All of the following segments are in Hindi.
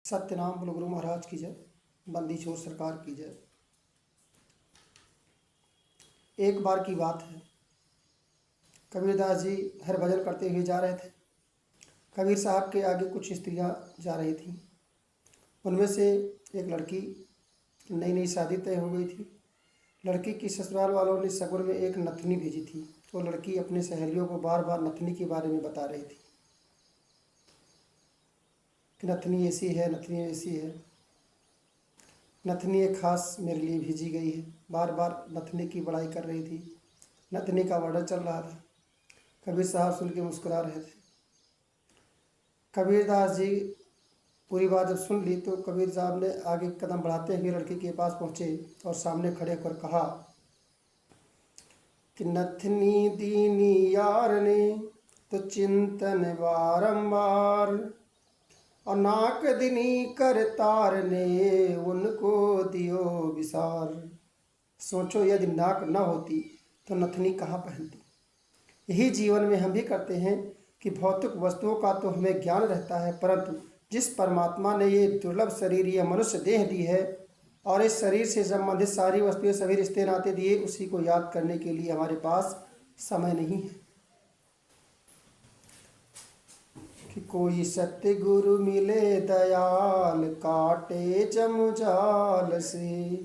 सत्यनाम बोलो गुरु महाराज की जय। बंदी छोर सरकार की जय। एक बार की बात है, कबीरदास जी हर भजन करते हुए जा रहे थे। कबीर साहब के आगे कुछ स्त्रियां जा रही थीं। उनमें से एक लड़की, नई नई शादी तय हो गई थी। लड़की की ससुराल वालों ने सगुन में एक नथनी भेजी थी। तो लड़की अपनी सहेलियों को बार बार नथनी के बारे में बता रही थी कि नथनी ऐसी है, नथनी ऐसी है, नथनी एक खास मेरे लिए भेजी गई है। बार बार नथनी की बड़ाई कर रही थी। नथनी का वर्णन चल रहा था। कबीर साहब सुन के मुस्कुरा रहे थे। कबीरदास जी पूरी बात जब सुन ली तो कबीर साहब ने आगे कदम बढ़ाते हुए लड़की के पास पहुँचे और सामने खड़े होकर कहा कि नथनी दीनी यार ने तो चिंतन बारंबार, और नाक दिनी कर तार ने उनको दियो विसार। सोचो यदि नाक न होती तो नथनी कहाँ पहनती। यही जीवन में हम भी करते हैं कि भौतिक वस्तुओं का तो हमें ज्ञान रहता है, परंतु जिस परमात्मा ने ये दुर्लभ शरीर, ये मनुष्य देह दी है और इस शरीर से संबंधित सारी वस्तुएं, सभी रिश्ते नाते दिए, उसी को याद करने के लिए हमारे पास समय नहीं है। कि कोई सत्य गुरु मिले दयाल, काटे जमुजाल से,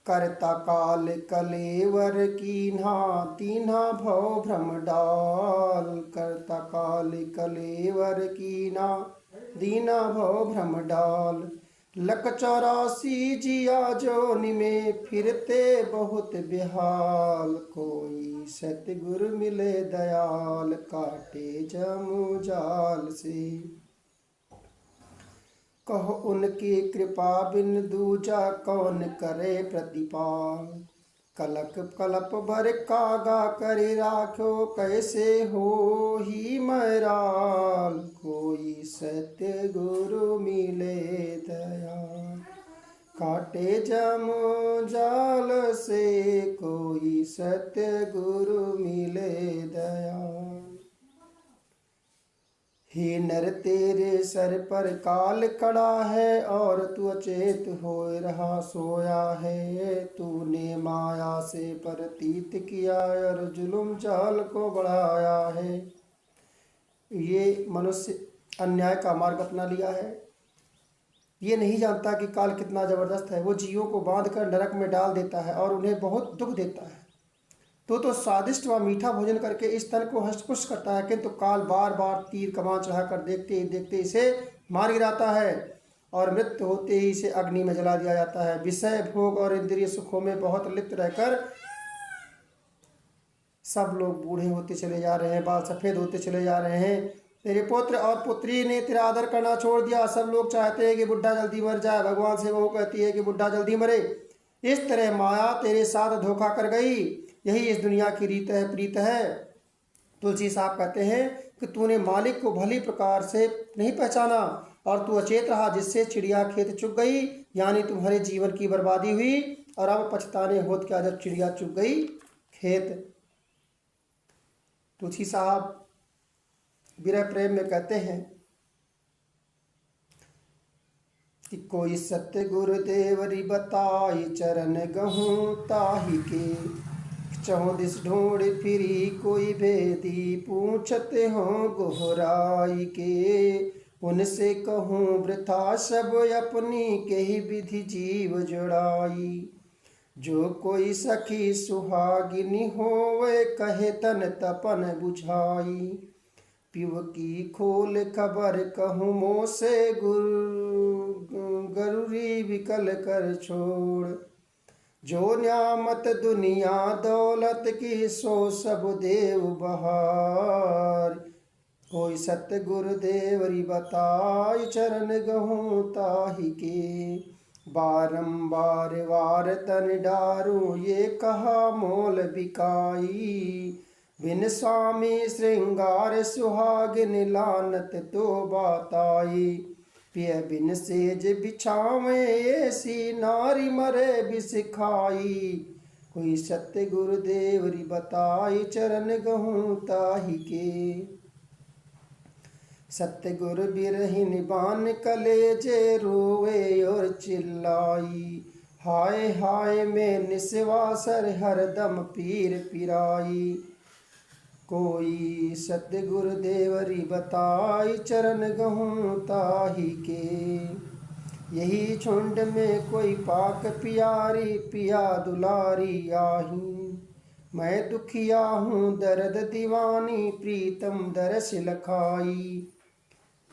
करता काल कलेवर कीन्हा, तीन्हा भव भ्रम डाल। करता काल कलेवर कीन्हा, दीना भव भ्रम डाल। लक 84 जिया जोनि में, फिरते बहुत बेहाल। कोई सतगुरु मिले दयाल, काटे जमु जाल से। कहो उनकी कृपा बिन दूजा, कौन करे प्रतिपाल। कलक कलप भर कागा करे राखो, कैसे हो ही मैराल। कोई सत्य गुरु मिले दयाल, काटे जमु जाल से। कोई सत्य गुरु मिले दयाल। हे नर तेरे सर पर काल कड़ा है, और तू अचेत हो रहा सोया है। तूने माया से प्रतीत किया और जुल्म चाल को बढ़ाया है। ये मनुष्य अन्याय का मार्ग अपना लिया है। ये नहीं जानता कि काल कितना ज़बरदस्त है। वो जीवों को बांधकर नरक में डाल देता है और उन्हें बहुत दुख देता है। तो स्वादिष्ट व मीठा भोजन करके इस तन को हष्टपुष्ट करता है, किंतु काल बार बार तीर कमान चढ़ाकर देखते ही देखते इसे मार गिराता है और मृत्यु होते ही इसे अग्नि में जला दिया जाता है। विषय भोग और इंद्रिय सुखों में बहुत लिप्त रहकर सब लोग बूढ़े होते चले जा रहे हैं, बाल सफ़ेद होते चले जा रहे हैं। तेरे पुत्र और पुत्री ने तेरा आदर करना छोड़ दिया। सब लोग चाहते हैं कि बुढ़ा जल्दी मर जाए, भगवान से वो कहती है कि बुढ़ा जल्दी मरे। इस तरह माया तेरे साथ धोखा कर गई। यही इस दुनिया की रीत है, प्रीत है। तुलसी साहब कहते हैं कि तूने मालिक को भली प्रकार से नहीं पहचाना और तू अचेत रहा, जिससे चिड़िया खेत चुग गई। यानी तुम्हारे जीवन की बर्बादी हुई और अब पछताने होत क्या जब चिड़िया चुग गई खेत। तुलसी साहब विरह प्रेम में कहते हैं कि कोई सत्य गुरुदेवरी बताई, चरण गहूँ ताही के। चौदिस ढूंढ फिरी कोई भेदी, पूछते हो गोहराई के। उनसे कहूँ वृथा सब अपनी, कही विधि जीव जुड़ाई। जो कोई सखी सुहागिनी होवे, कहे तन तपन बुझाई। पिव की खोल खबर कहूँ मोसे, गरुरी विकल कर छोड़। जो न्यामत दुनिया दौलत की, सो सब देव बहार। कोई सत्य गुरुदेवरी बताई, चरण गहूँ ताही के। बारंबार वार तन डारू, ये कहा मोल बिकाई। बिन स्वामी श्रृंगार सुहागिन, लानत तो बात आई। पिय बिन सेज बिछावे, ऐसी नारी मरे बिस खाई। कोई सत्य गुरुदेवरी बताई, चरण गहूँ ताही के। सतगुर बिरहिन बान कलेजे रोवे और चिल्लाई। हाय हाय में निस्वासर हरदम पीर पिराई। कोई सतगुर देवरी बताई चरण गहूँ ताही के। यही झुंड में कोई पाक पियारी पिया दुलारी आही। मैं दुखिया हूँ दर्द दीवानी प्रीतम दरस लखाई।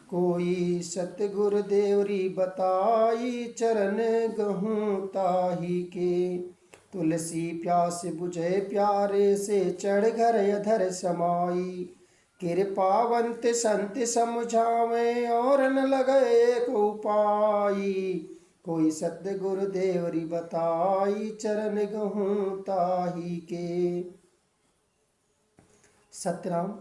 कोई सतगुर देवरी बताई चरण गहूँ ताही के। तुलसी प्यास बुझे प्यारे से चढ़ घर अधर समाई। कृपावंत संत समझावे और न लगे को उपाई। कोई सतगुर देवरी बताई चरण गहूँ ताही के। सतराम।